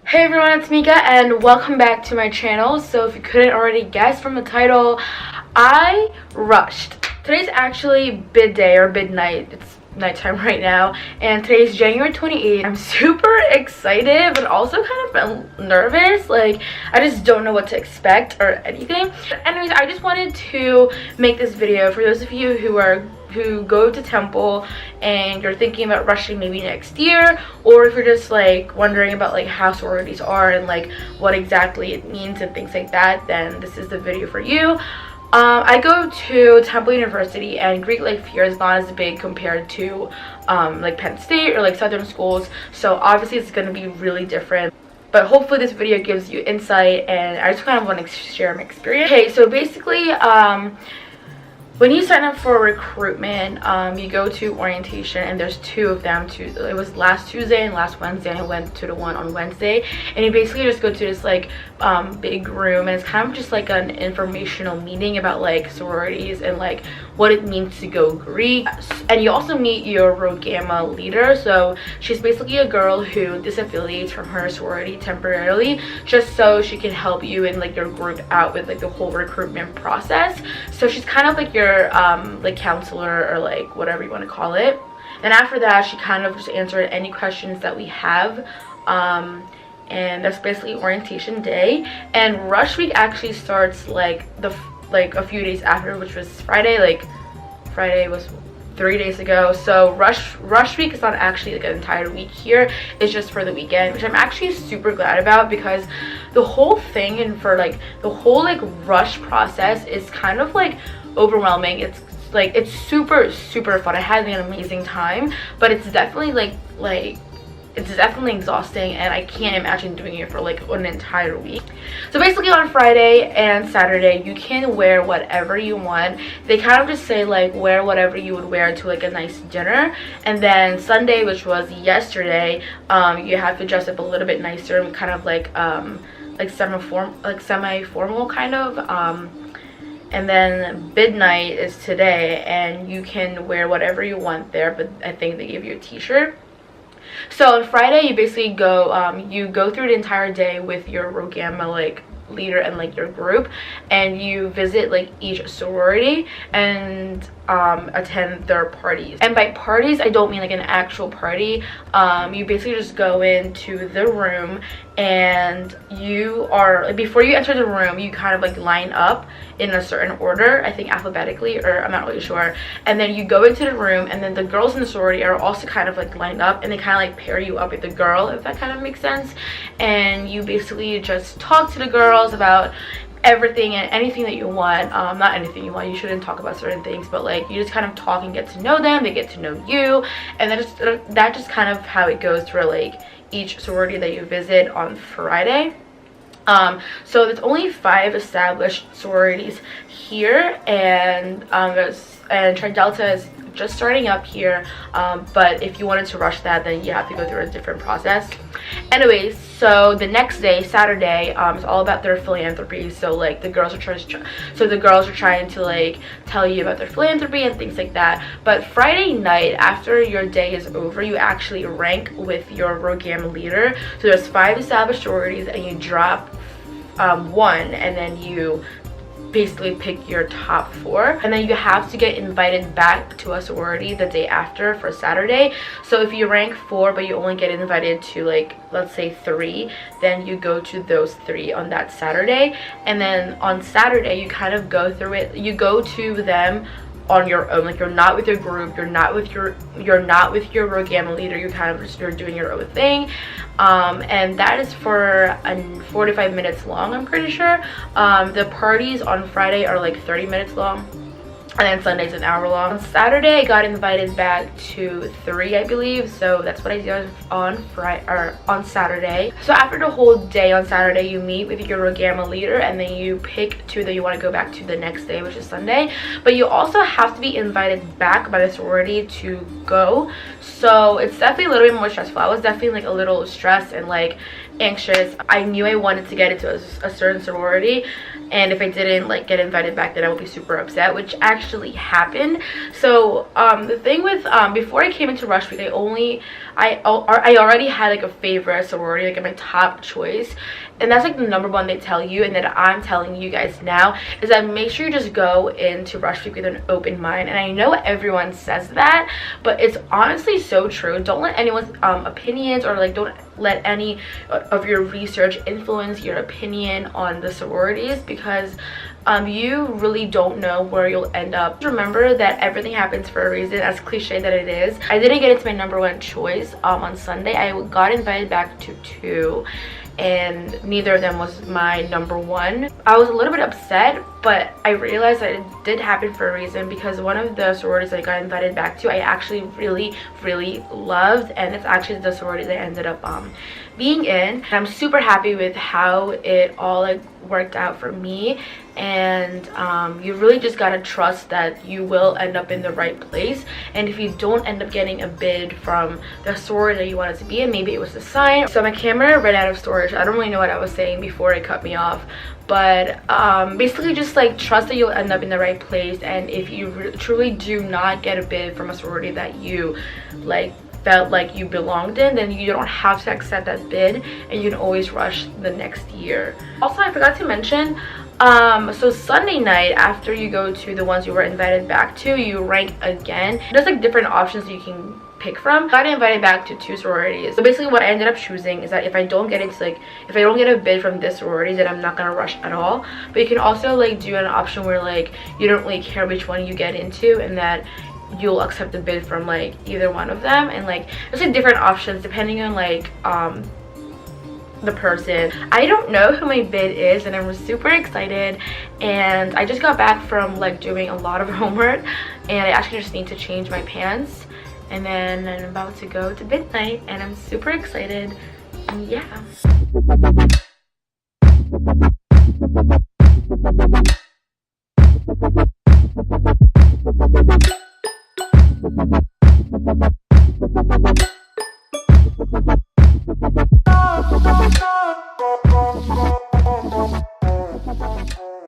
Hey everyone, it's Mika and welcome back to my channel. So if you couldn't already guess from the title, I rushed. Today's actually bid day or bid night. It's nighttime right now and today's January 28th. I'm super excited but also kind of nervous. Like, I just don't know what to expect or anything. But anyways, I just wanted to make this video for those of you who go to Temple and you're thinking about rushing maybe next year, or if you're just like wondering about like how sororities are and like what exactly it means and things like that, then this is the video for you. I go to Temple University and Greek life here is not as big compared to like Penn State or like Southern schools, so obviously it's going to be really different. But hopefully this video gives you insight and I just kind of want to share my experience. Okay, so basically when you sign up for recruitment, you go to orientation, and there's two of them. It was last Tuesday and last Wednesday, and I went to the one on Wednesday. And you basically just go to this like big room, and it's kind of just like an informational meeting about like sororities and like what it means to go Greek. And you also meet your Rho Gamma leader. So she's basically a girl who disaffiliates from her sorority temporarily, just so she can help you and like your group out with like the whole recruitment process. So she's kind of like your like counselor or like whatever you want to call it. And after that, she kind of just answered any questions that we have. And that's basically orientation day. And rush week actually starts like a few days after, which was Friday. Like Friday was 3 days ago. So rush week is not actually like an entire week here. It's just for the weekend, which I'm actually super glad about, because the whole thing and for like the whole like rush process is kind of like overwhelming. It's super fun. I had an amazing time, but it's definitely like it's definitely exhausting, and I can't imagine doing it for like an entire week. So basically on Friday and Saturday you can wear whatever you want. They kind of just say like wear whatever you would wear to like a nice dinner. And then Sunday, which was yesterday, you have to dress up a little bit nicer, kind of like semi-formal kind of. And then bid night is today, and you can wear whatever you want there, but I think they give you a t-shirt. So on Friday you basically go through the entire day with your Rho Gamma like leader and like your group, and you visit like each sorority and attend their parties. And by parties I don't mean like an actual party. You basically just go into the room, and you are like, before you enter the room you kind of like line up in a certain order, I think alphabetically, or I'm not really sure. And then you go into the room, and then the girls in the sorority are also kind of like lined up, and they kind of like pair you up with the girl, if that kind of makes sense. And you basically just talk to the girls about everything and anything that you want. Not anything you want, you shouldn't talk about certain things, but like you just kind of talk and get to know them, they get to know you, and then that's just kind of how it goes for like each sorority that you visit on Friday. So there's only 5 established sororities here, and Tri Delta is just starting up here, but if you wanted to rush that, then you have to go through a different process. Anyways, so the next day, Saturday, is all about their philanthropy. So like the girls are trying to like tell you about their philanthropy and things like that. But Friday night, after your day is over, you actually rank with your Rho Gamma leader. So there's 5 established sororities, and you drop 1, and then you basically pick your top 4, and then you have to get invited back to a sorority the day after for Saturday. So if you rank 4 but you only get invited to like, let's say 3, then you go to those 3 on that Saturday. And then on Saturday you kind of go through it, you go to them on your own. Like, you're not with your group, you're not with your Rho Gamma leader, you're doing your own thing. And that is for 45 minutes long, I'm pretty sure. The parties on Friday are like 30 minutes long, and then Sunday's an hour long. On Saturday I got invited back to 3, I believe, so that's what I did on Saturday. So after the whole day on Saturday, you meet with your Rho Gamma leader, and then you pick 2 that you want to go back to the next day, which is Sunday. But you also have to be invited back by the sorority to go, so it's definitely a little bit more stressful. I was definitely like a little stressed and like anxious. I knew I wanted to get into a certain sorority, and if I didn't like get invited back, then I would be super upset, which actually happened. So the thing with before I came into rush week, I already had like a favorite sorority, like my top choice, and that's like the number one they tell you, and that I'm telling you guys now is that make sure you just go into Rush Week with an open mind. And I know everyone says that, but it's honestly so true. Don't let anyone's opinions, or like don't let any of your research influence your opinion on the sororities, because you really don't know where you'll end up. Remember that everything happens for a reason, as cliche that it is. I didn't get into my number one choice on Sunday. I got invited back to 2, and neither of them was my number one. I was a little bit upset, but I realized that it did happen for a reason, because one of the sororities I got invited back to I actually really loved, and it's actually the sorority that I ended up being in. I'm super happy with how it all like worked out for me, and you really just gotta trust that you will end up in the right place. And if you don't end up getting a bid from the sorority that you wanted to be in, maybe it was a sign. So my camera ran out of storage. I don't really know what I was saying before it cut me off, but basically just like trust that you'll end up in the right place. And if you truly do not get a bid from a sorority that you like felt like you belonged in, then you don't have to accept that bid, and you can always rush the next year. Also, I forgot to mention, so Sunday night, after you go to the ones you were invited back to, you rank again. There's like different options you can pick from. I got invited back to 2 sororities. So basically what I ended up choosing is that if I don't get into like, if I don't get a bid from this sorority, then I'm not gonna rush at all. But you can also like do an option where like you don't really care which one you get into, and that you'll accept the bid from like either one of them. And like there's like different options depending on like the person. I don't know who my bid is, and I'm super excited. And I just got back from like doing a lot of homework, and I actually just need to change my pants, and then I'm about to go to bid night, and I'm super excited. And yeah.